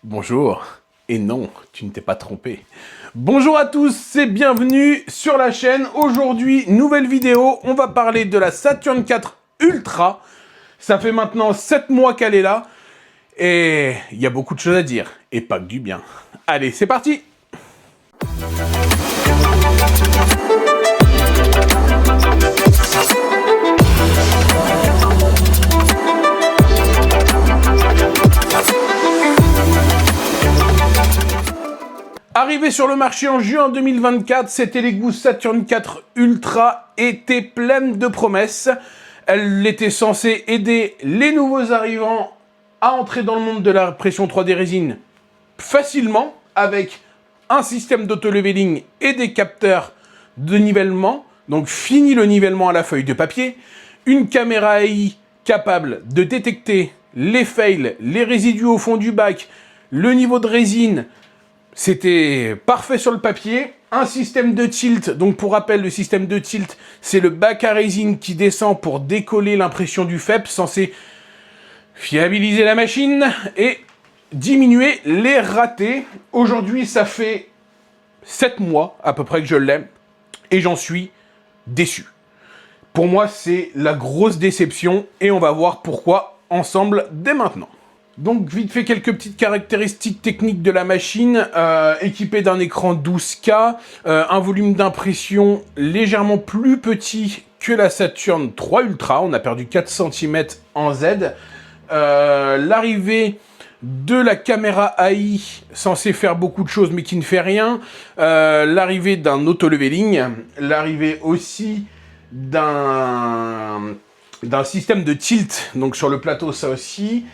Bonjour, et non, tu ne t'es pas trompé. Bonjour à tous et bienvenue sur la chaîne. Aujourd'hui, nouvelle vidéo, on va parler de la Saturn 4 Ultra. Ça fait maintenant 7 mois qu'elle est là, et il y a beaucoup de choses à dire, et pas que du bien. Allez, c'est parti! Arrivé sur le marché en juin 2024, cette Elegoo Saturn 4 Ultra était pleine de promesses. Elle était censée aider les nouveaux arrivants à entrer dans le monde de la pression 3D résine facilement, avec un système d'auto-leveling et des capteurs de nivellement. Donc fini le nivellement à la feuille de papier. Une caméra AI capable de détecter les fails, les résidus au fond du bac, le niveau de résine. C'était parfait sur le papier. Un système de tilt, donc pour rappel, le système de tilt, c'est le bac à résine qui descend pour décoller l'impression du FEP, censé fiabiliser la machine et diminuer les ratés. Aujourd'hui, ça fait 7 mois à peu près que je l'aime et j'en suis déçu. Pour moi, c'est la grosse déception et on va voir pourquoi ensemble dès maintenant. Donc vite fait quelques petites caractéristiques techniques de la machine, équipée d'un écran 12K, un volume d'impression légèrement plus petit que la Saturn 3 Ultra, on a perdu 4 cm en Z, l'arrivée de la caméra AI censée faire beaucoup de choses mais qui ne fait rien, l'arrivée d'un auto-leveling, l'arrivée aussi d'un système de tilt, donc sur le plateau ça aussi,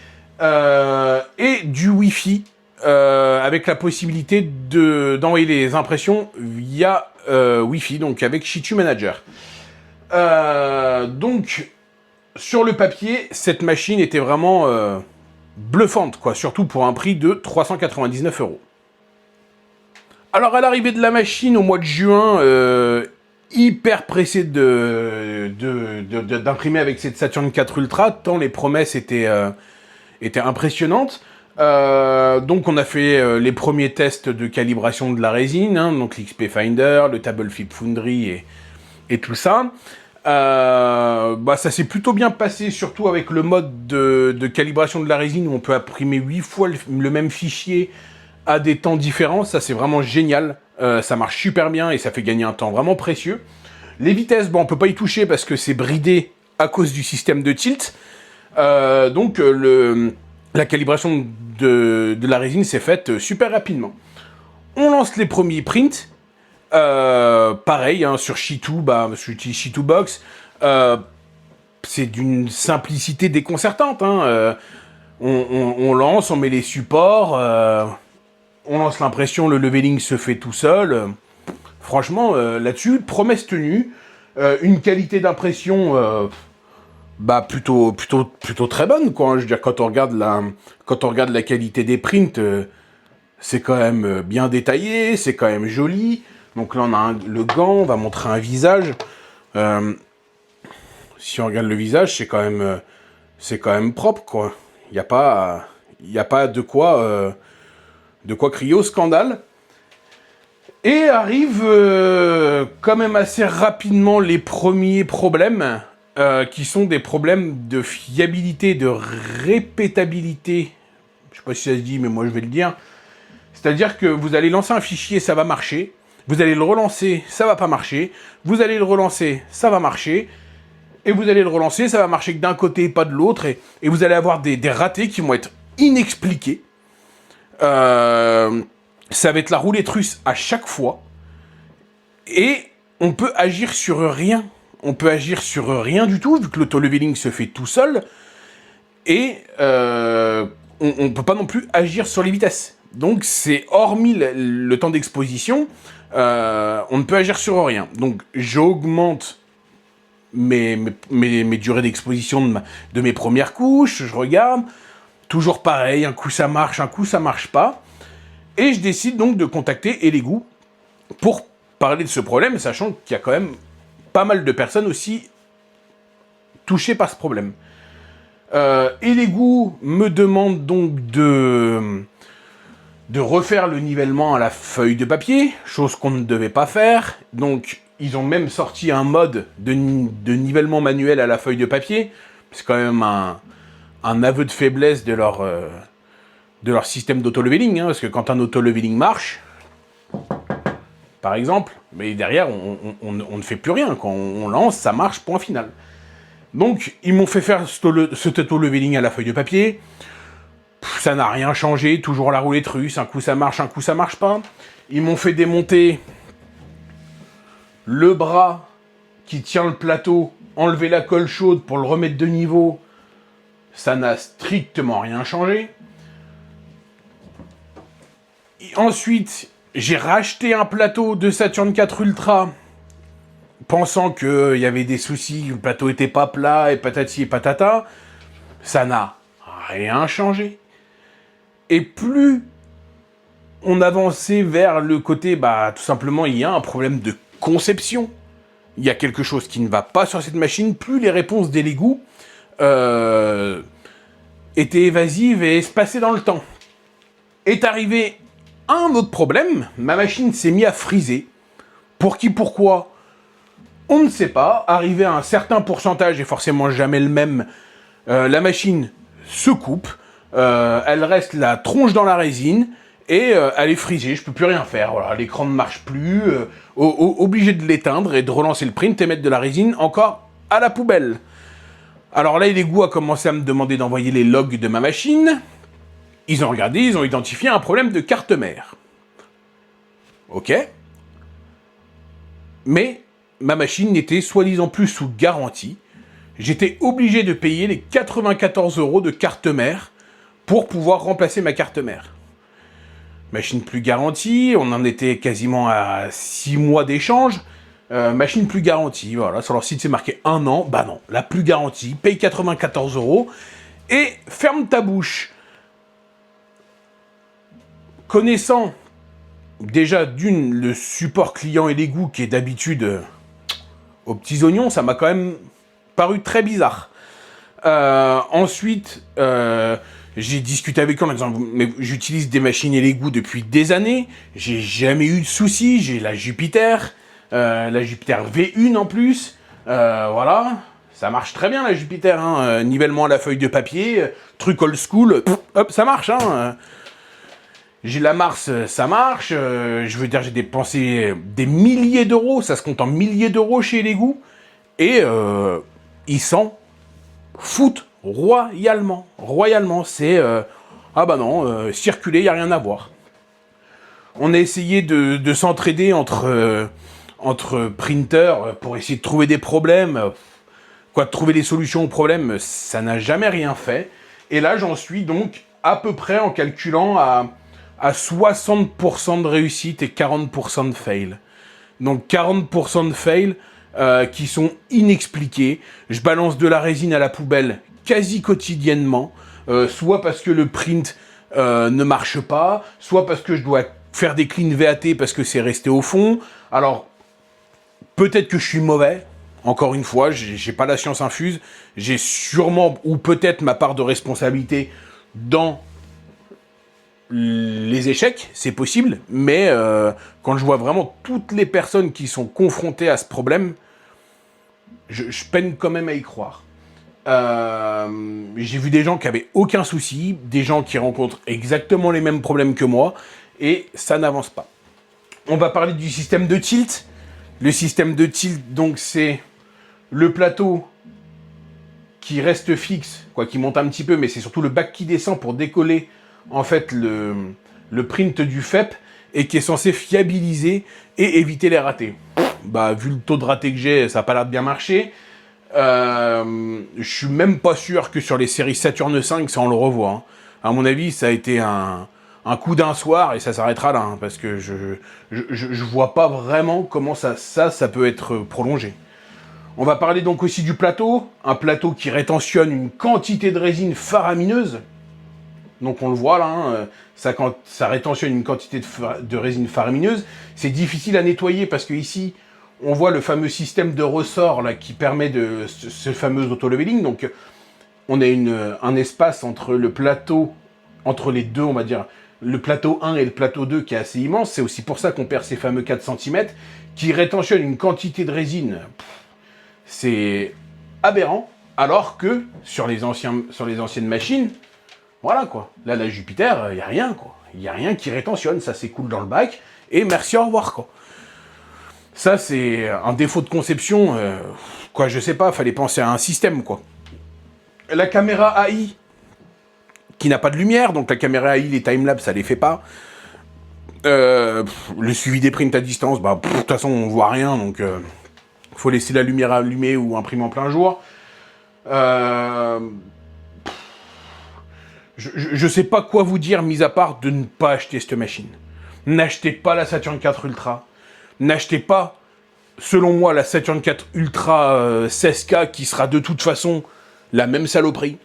et du Wi-Fi, avec la possibilité d'envoyer les impressions via Wi-Fi, donc avec Shitu Manager. Donc, sur le papier, cette machine était vraiment bluffante, quoi, surtout pour un prix de 399 €. Alors, à l'arrivée de la machine au mois de juin, hyper pressé d'imprimer avec cette Saturn 4 Ultra, tant les promesses étaient impressionnante. Donc on a fait les premiers tests de calibration de la résine, hein, donc l'XP Finder, le Table Flip Foundry et tout ça. Ça s'est plutôt bien passé, surtout avec le mode de calibration de la résine où on peut imprimer 8 fois le même fichier à des temps différents. Ça c'est vraiment génial, ça marche super bien et ça fait gagner un temps vraiment précieux. Les vitesses, bon on peut pas y toucher parce que c'est bridé à cause du système de tilt. Donc la calibration de la résine s'est faite super rapidement. On lance les premiers prints. Pareil, hein, sur Shitu, j'utilise Shitu Box. C'est d'une simplicité déconcertante. Hein. On lance, on met les supports, on lance l'impression, le leveling se fait tout seul. Franchement, là-dessus, promesse tenue. Une qualité d'impression... plutôt très bonne, quoi. Je veux dire, quand on regarde la qualité des prints, c'est quand même bien détaillé, c'est quand même joli. Donc là, on a le gant, on va montrer un visage. Si on regarde le visage, c'est quand même propre, quoi. Il n'y a pas de quoi crier au scandale. Et arrivent quand même assez rapidement les premiers problèmes. Qui sont des problèmes de fiabilité, de répétabilité. Je sais pas si ça se dit, mais moi je vais le dire. C'est-à-dire que vous allez lancer un fichier, ça va marcher. Vous allez le relancer, ça va pas marcher. Vous allez le relancer, ça va marcher. Et vous allez le relancer, ça va marcher que d'un côté et pas de l'autre. Et vous allez avoir des ratés qui vont être inexpliqués. Ça va être la roulette russe à chaque fois. Et on peut agir sur rien. On peut agir sur rien du tout, vu que l'auto-leveling se fait tout seul. Et on ne peut pas non plus agir sur les vitesses. Donc c'est hormis le temps d'exposition, on ne peut agir sur rien. Donc j'augmente mes durées d'exposition de mes premières couches, je regarde. Toujours pareil, un coup ça marche, un coup ça marche pas. Et je décide donc de contacter Elegoo pour parler de ce problème, sachant qu'il y a quand même pas mal de personnes aussi touchées par ce problème. Elegoo me demande donc de de refaire le nivellement à la feuille de papier, chose qu'on ne devait pas faire. Donc, ils ont même sorti un mode de nivellement manuel à la feuille de papier. C'est quand même un aveu de faiblesse de leur système d'auto-leveling, hein, parce que quand un auto-leveling marche, par exemple, mais derrière, on ne fait plus rien. Quand on lance, ça marche, point final. Donc, ils m'ont fait faire cet auto-leveling à la feuille de papier. Ça n'a rien changé, toujours la roulette russe, un coup ça marche pas. Ils m'ont fait démonter le bras qui tient le plateau, enlever la colle chaude pour le remettre de niveau. Ça n'a strictement rien changé. Et ensuite, j'ai racheté un plateau de Saturn 4 Ultra, pensant qu'il y avait des soucis, le plateau était pas plat, et patati et patata. Ça n'a rien changé. Et plus on avançait vers le côté, tout simplement, il y a un problème de conception. Il y a quelque chose qui ne va pas sur cette machine, plus les réponses des Lego étaient évasives et espacées dans le temps. Est arrivé un autre problème, ma machine s'est mise à friser. Pour qui, pourquoi ? On ne sait pas. Arrivé à un certain pourcentage, et forcément jamais le même, la machine se coupe. Elle reste la tronche dans la résine et elle est frisée, je peux plus rien faire. Voilà, l'écran ne marche plus, obligé de l'éteindre et de relancer le print et mettre de la résine encore à la poubelle. Alors là, Lego a commencé à me demander d'envoyer les logs de ma machine. Ils ont regardé, ils ont identifié un problème de carte mère. Ok. Mais ma machine n'était soi-disant plus sous garantie. J'étais obligé de payer les 94 € de carte mère pour pouvoir remplacer ma carte mère. Machine plus garantie, on en était quasiment à 6 mois d'échange. Machine plus garantie, voilà, sur leur site c'est marqué 1 an. Bah non, la plus garantie, paye 94 € et ferme ta bouche. Connaissant déjà le support client et Lego qui est d'habitude aux petits oignons, ça m'a quand même paru très bizarre. Ensuite, j'ai discuté avec eux en disant mais j'utilise des machines Lego depuis des années, j'ai jamais eu de soucis, j'ai la Jupiter V1 en plus, voilà, ça marche très bien la Jupiter, hein, nivellement à la feuille de papier, truc old school, hop, ça marche, hein. J'ai la Mars, ça marche, je veux dire j'ai dépensé des milliers d'euros, ça se compte en milliers d'euros chez Lego, et ils s'en foutent royalement, c'est circuler, y a rien à voir. On a essayé de s'entraider entre printers pour essayer de trouver des problèmes, de trouver des solutions aux problèmes, ça n'a jamais rien fait. Et là, j'en suis donc à peu près en calculant à 60% de réussite et 40% de fail. Donc 40% de fail qui sont inexpliqués. Je balance de la résine à la poubelle quasi quotidiennement, soit parce que le print ne marche pas, soit parce que je dois faire des clean VAT parce que c'est resté au fond. Alors, peut-être que je suis mauvais, encore une fois, j'ai pas la science infuse, j'ai sûrement, ou peut-être ma part de responsabilité dans les échecs, c'est possible, mais quand je vois vraiment toutes les personnes qui sont confrontées à ce problème, je peine quand même à y croire. J'ai vu des gens qui avaient aucun souci, des gens qui rencontrent exactement les mêmes problèmes que moi, et ça n'avance pas. On va parler du système de tilt. Le système de tilt, donc, c'est le plateau qui reste fixe, qui monte un petit peu, mais c'est surtout le bac qui descend pour décoller, en fait, le print du FEP, et qui est censé fiabiliser et éviter les ratés. Vu le taux de raté que j'ai, ça n'a pas l'air de bien marcher. Je suis même pas sûr que sur les séries Saturn 5, ça on le revoit. Hein. À mon avis, ça a été un coup d'un soir et ça s'arrêtera là, hein, parce que je vois pas vraiment comment ça peut être prolongé. On va parler donc aussi du plateau, un plateau qui rétentionne une quantité de résine faramineuse. Donc on le voit là, hein, ça rétentionne une quantité de résine faramineuse. C'est difficile à nettoyer parce que ici, on voit le fameux système de ressort là qui permet de ce fameux auto-leveling. Donc on a un espace entre le plateau, entre les deux, on va dire, le plateau 1 et le plateau 2 qui est assez immense. C'est aussi pour ça qu'on perd ces fameux 4 cm qui rétentionnent une quantité de résine. C'est aberrant. Alors que sur les anciennes machines, voilà quoi. Là, la Jupiter, il n'y a rien quoi. Il n'y a rien qui rétentionne. Ça s'écoule dans le bac et merci, au revoir quoi. Ça, c'est un défaut de conception. Quoi, je sais pas, fallait penser à un système quoi. La caméra AI, qui n'a pas de lumière, donc la caméra AI, les timelapse, ça les fait pas. Le suivi des prints à distance, bah, de toute façon, on voit rien, donc faut laisser la lumière allumée ou imprimer en plein jour. Je sais pas quoi vous dire, mis à part de ne pas acheter cette machine. N'achetez pas la Saturn 4 Ultra. N'achetez pas, selon moi, la Saturn 4 Ultra 16K, qui sera de toute façon la même saloperie.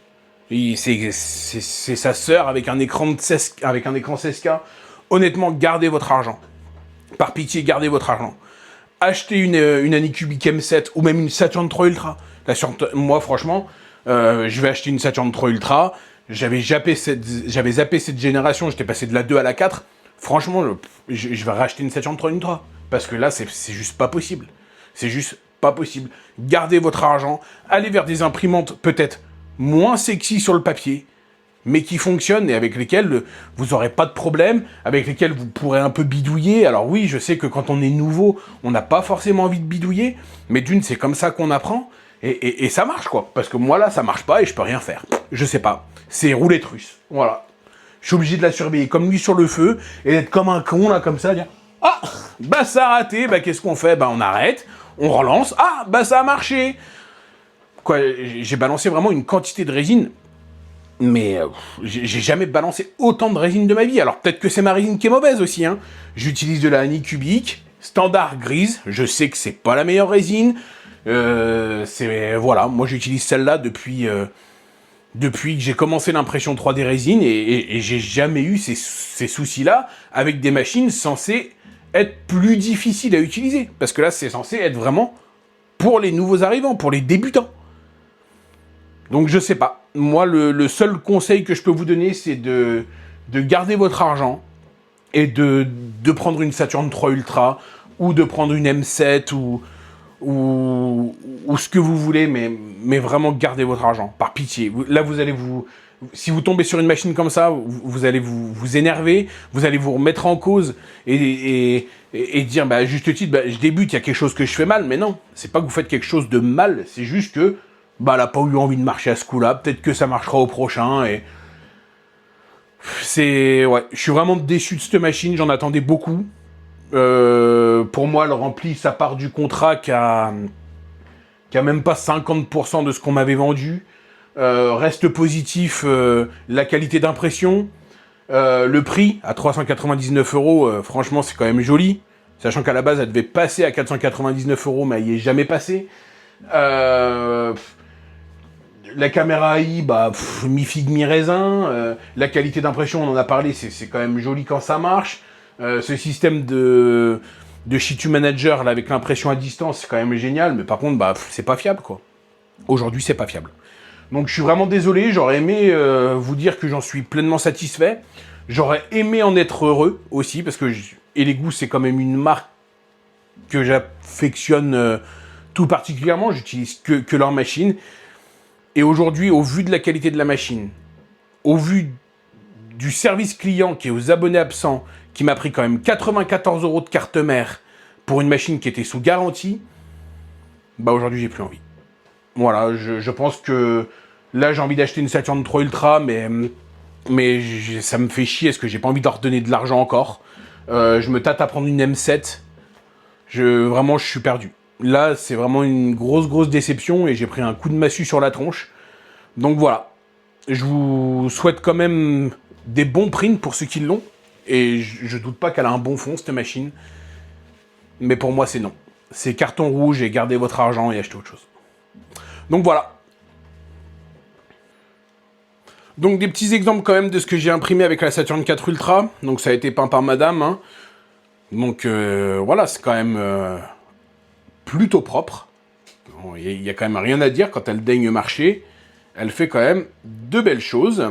C'est sa sœur avec un écran 16K. Honnêtement, gardez votre argent. Par pitié, gardez votre argent. Achetez une Anycubic M7 ou même une Saturn 3 Ultra. Moi, franchement, je vais acheter une Saturn 3 Ultra. J'avais zappé cette génération. J'étais passé de la 2 à la 4. Franchement, je vais racheter une Saturn 3 Ultra. Parce que là, c'est juste pas possible. C'est juste pas possible. Gardez votre argent. Allez vers des imprimantes peut-être moins sexy sur le papier, mais qui fonctionnent et avec lesquels vous n'aurez pas de problème, avec lesquels vous pourrez un peu bidouiller. Alors oui, je sais que quand on est nouveau, on n'a pas forcément envie de bidouiller, mais d'une, c'est comme ça qu'on apprend, et ça marche, quoi. Parce que moi, là, ça marche pas et je peux rien faire. Je sais pas. C'est roulette russe. Voilà. Je suis obligé de la surveiller comme lui sur le feu, et d'être comme un con, là, comme ça, dire « Ah, bah ça a raté, bah qu'est-ce qu'on fait ? Bah on arrête, on relance, ah, bah ça a marché !» Quoi, j'ai balancé vraiment une quantité de résine, mais j'ai jamais balancé autant de résine de ma vie. Alors peut-être que c'est ma résine qui est mauvaise aussi, hein. J'utilise de la Anycubic, standard grise, je sais que c'est pas la meilleure résine. Voilà, moi j'utilise celle-là depuis que j'ai commencé l'impression 3D résine, et j'ai jamais eu ces soucis-là avec des machines censées être plus difficiles à utiliser. Parce que là, c'est censé être vraiment pour les nouveaux arrivants, pour les débutants. Donc je sais pas. Moi, le seul conseil que je peux vous donner, c'est de garder votre argent et de prendre une Saturn 3 Ultra ou de prendre une M7 ou ce que vous voulez, mais vraiment gardez votre argent, par pitié. Là, si vous tombez sur une machine comme ça, vous allez vous énerver, vous allez vous remettre en cause et dire, bah, à juste titre, bah, je débute, il y a quelque chose que je fais mal, mais non, c'est pas que vous faites quelque chose de mal, c'est juste que bah, elle a pas eu envie de marcher à ce coup-là, peut-être que ça marchera au prochain, et ouais, je suis vraiment déçu de cette machine, j'en attendais beaucoup. Pour moi, elle remplit sa part du contrat qui a même pas 50% de ce qu'on m'avait vendu. Reste positif, la qualité d'impression, le prix à 399 €, franchement c'est quand même joli, sachant qu'à la base elle devait passer à 499 €, mais elle y est jamais passée. La caméra AI, bah, mi-figue, mi-raisin. La qualité d'impression, on en a parlé, c'est quand même joli quand ça marche. Ce système de Shitu Manager, là, avec l'impression à distance, c'est quand même génial, mais par contre, bah, c'est pas fiable, quoi. Aujourd'hui, c'est pas fiable. Donc, je suis vraiment désolé, j'aurais aimé vous dire que j'en suis pleinement satisfait. J'aurais aimé en être heureux, aussi, parce que Elegoo, c'est quand même une marque que j'affectionne tout particulièrement. J'utilise que leur machine. Et aujourd'hui, au vu de la qualité de la machine, au vu du service client qui est aux abonnés absents, qui m'a pris quand même 94 € de carte mère pour une machine qui était sous garantie, bah aujourd'hui j'ai plus envie. Voilà, je pense que là j'ai envie d'acheter une Saturn 3 Ultra, mais ça me fait chier parce que j'ai pas envie de leur donner de l'argent encore. Je me tâte à prendre une M7. Vraiment, je suis perdu. Là, c'est vraiment une grosse déception et j'ai pris un coup de massue sur la tronche. Donc voilà. Je vous souhaite quand même des bons prints pour ceux qui l'ont. Et je doute pas qu'elle a un bon fond, cette machine. Mais pour moi, c'est non. C'est carton rouge et gardez votre argent et achetez autre chose. Donc voilà. Donc des petits exemples quand même de ce que j'ai imprimé avec la Saturn 4 Ultra. Donc ça a été peint par madame. Hein. Donc voilà, c'est quand même plutôt propre. Il y a quand même rien à dire quand elle daigne marcher. Elle fait quand même de belles choses.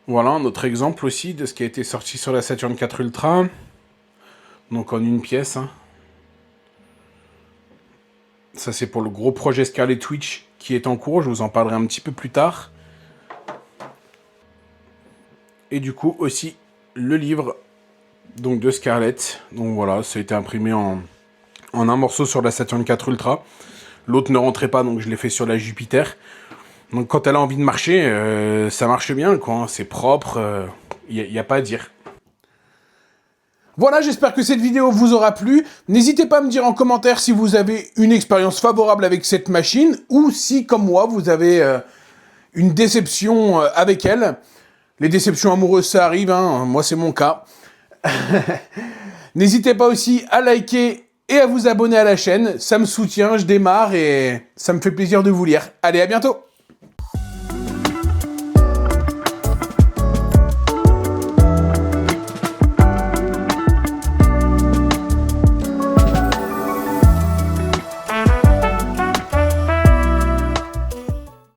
Voilà un autre exemple aussi de ce qui a été sorti sur la Saturn 4 Ultra. Donc en une pièce. Hein. Ça c'est pour le gros projet Scarlet Witch qui est en cours, je vous en parlerai un petit peu plus tard. Et du coup aussi le livre donc, de Scarlett. Donc voilà, ça a été imprimé en un morceau sur la Saturn 4 Ultra. L'autre ne rentrait pas, donc je l'ai fait sur la Jupiter. Donc quand elle a envie de marcher, ça marche bien, quoi. C'est propre, y a pas à dire. Voilà, j'espère que cette vidéo vous aura plu. N'hésitez pas à me dire en commentaire si vous avez une expérience favorable avec cette machine ou si, comme moi, vous avez une déception avec elle. Les déceptions amoureuses, ça arrive, hein. Moi c'est mon cas. N'hésitez pas aussi à liker et à vous abonner à la chaîne. Ça me soutient, je démarre et ça me fait plaisir de vous lire. Allez, à bientôt!